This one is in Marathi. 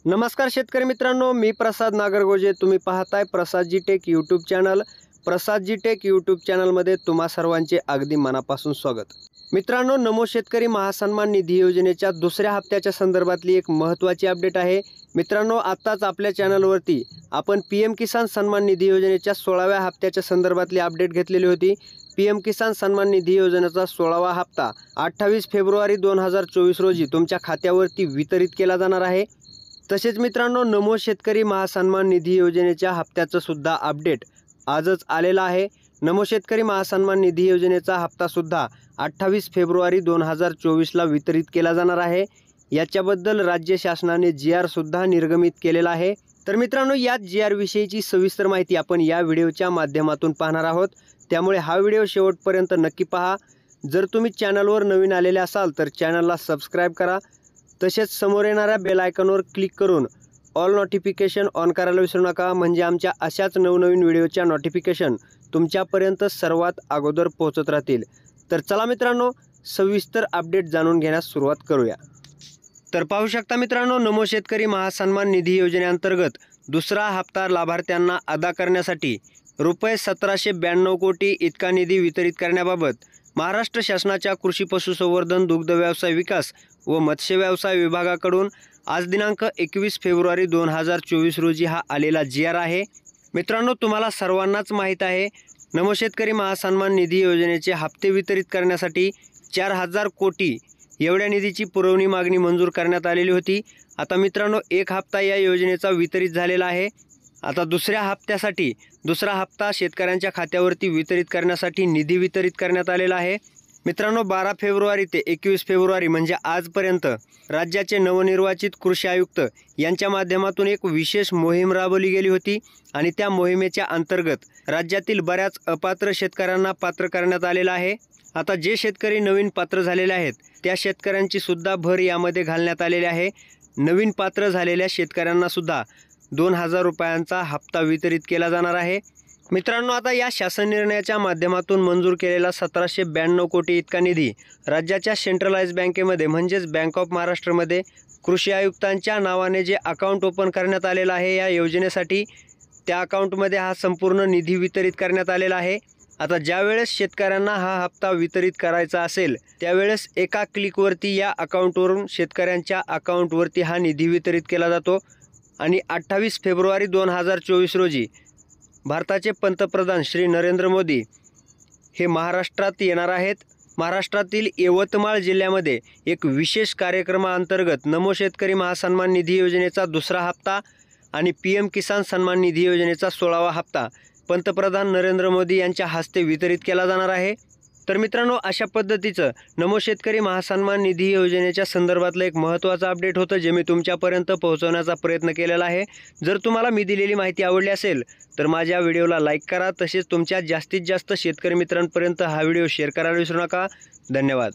नमस्कार शेतकरी मित्रांनो, मी प्रसाद नागरगोजे। तुम्ही पाहताय प्रसादजी take YouTube channel. प्रसादजी take YouTube चॅनलमध्ये तुम्हा सर्वांचे अगदी मनापासून स्वागत। मित्रांनो, नमो शेतकरी महासन्मान निधी योजनेच्या दुसऱ्या हप्त्याच्या संदर्भातली एक महत्त्वाची अपडेट आहे। मित्रांनो, आत्ताच आपल्या चॅनलवरती आपण पीएम किसान सन्मान निधी योजनेच्या 16व्या हप्त्याच्या संदर्भातली अपडेट घेतलेली होती। पीएम किसान सन्मान निधी योजनेचा 16वा हप्ता 28 फेब्रुवारी 2024 रोजी तुमच्या खात्यावरती वितरित केला जाणार आहे। तसेच मित्रांनो, नमो शेतकरी महासन्मान निधी योजनेच्या हप्त्याचं सुद्धा अपडेट आजच आलेला आहे। नमो शेतकरी महासन्मान निधी योजनेचा हप्ता सुद्धा 28 फेब्रुवारी 2024ला वितरित केला जाणार आहे। याच्याबद्दल राज्य शासनाने GR सुद्धा निर्गमित केलेला आहे। तर मित्रांनो, या GR विषयीची सविस्तर माहिती आपण या व्हिडिओच्या माध्यमातून पाहणार आहोत, त्यामुळे हा व्हिडिओ शेवटपर्यंत नक्की पहा। जर तुम्ही चॅनलवर नवीन आलेले असाल तर चॅनलला सबस्क्राइब करा। तसेच समोर येणाऱ्या बेल आयकॉनवर क्लिक करून ऑल नोटिफिकेशन ऑन करायला विसरू नका, म्हणजे आमच्या अशाच नवनवीन व्हिडिओच्या नोटिफिकेशन तुमच्यापर्यंत सर्वात अगोदर पोहोचत राहतील। तर चला मित्रांनो, सविस्तर अपडेट जाणून घेण्यास सुरुवात करूया। तर पाहू शकता मित्रांनो, नमो शेतकरी महासन्मान निधी योजनेअंतर्गत दुसरा हप्ता लाभार्थ्यांना अदा करण्यासाठी रुपये 1792 कोटी इतका निधी वितरित करण्याबाबत महाराष्ट्र शासनाच्या कृषी पशुसंवर्धन दुग्ध व्यवसाय विकास व मत्स्य व्यवसाय विभागाकडून आज दिनांक 21 फेब्रुवारी 2024 रोजी हा आलेला GR आहे। मित्रांनो, तुम्हाला सर्वांनाच माहीत आहे, नमो शेतकरी महासन्मान निधी योजनेचे हप्ते वितरित करण्यासाठी 4000 कोटी एवढ्या निधीची पुरवणी मागणी मंजूर करण्यात आलेली होती। आता मित्रांनो, एक हप्ता या योजनेचा वितरित झालेला आहे। आता दुसऱ्या हप्त्यासाठी दुसरा हप्ता शेतकऱ्यांच्या खात्यावरती वितरित करण्यासाठी निधी वितरित करण्यात आलेला आहे। मित्रांनो, 12 फेब्रुवारी ते 21 फेब्रुवारी म्हणजे आजपर्यंत राज्याचे नवनिर्वाचित कृषी आयुक्त यांच्या माध्यमातून एक विशेष मोहीम राबवली गेली होती आणि त्या मोहिमेच्या अंतर्गत राज्यातील बऱ्याच अपात्र शेतकऱ्यांना पात्र करण्यात आलेलं आहे। आता जे शेतकरी नवीन पात्र झालेले आहेत त्या शेतकऱ्यांची सुद्धा भर यामध्ये घालण्यात आलेली आहे। नवीन पात्र झालेल्या शेतकऱ्यांना सुद्धा 2000 रुपयांचा हप्ता वितरित केला जाणार आहे। मित्रांनो, आता या शासन निर्णयाच्या माध्यमातून मंजूर केलेला 1792 कोटी इतका निधी राज्याच्या सेंट्रलाइज बँकेमध्ये म्हणजेच बँक ऑफ महाराष्ट्रमध्ये कृषी आयुक्तांच्या नावाने जे अकाउंट ओपन करण्यात आलेलं आहे या योजनेसाठी, त्या अकाउंटमध्ये हा संपूर्ण निधी वितरित करण्यात आलेला आहे। आता ज्यावेळेस शेतकऱ्यांना हा हप्ता वितरित करायचा असेल त्यावेळेस एका क्लिकवरती या अकाउंटवरून शेतकऱ्यांच्या अकाउंटवरती हा निधी वितरित केला जातो आणि 28 फेब्रुवारी 2024 रोजी भारताचे पंतप्रधान श्री नरेंद्र मोदी हे महाराष्ट्रात येणार आहेत। महाराष्ट्रातील यवतमाळ जिल्ह्यामध्ये एक विशेष कार्यक्रमाअंतर्गत नमो शेतकरी महासन्मान निधी योजनेचा दुसरा हप्ता आणि पीएम किसान सन्मान निधी योजनेचा 16वा हप्ता पंतप्रधान नरेंद्र मोदी यांच्या हस्ते वितरित केला जाणार आहे। तर मित्रांनो, अशा पद्धतीचं नमो शेतकरी महासन्मान निधी योजनेच्या संदर्भातलं एक महत्त्वाचं अपडेट होतं जे मी तुमच्यापर्यंत पोहोचवण्याचा प्रयत्न केलेला आहे। जर तुम्हाला मी दिलेली माहिती आवडली असेल तर माझ्या व्हिडिओला लाईक करा। तसेच तुमच्या जास्तीत जास्त शेतकरी मित्रांपर्यंत हा व्हिडिओ शेअर करायला विसरू नका। धन्यवाद।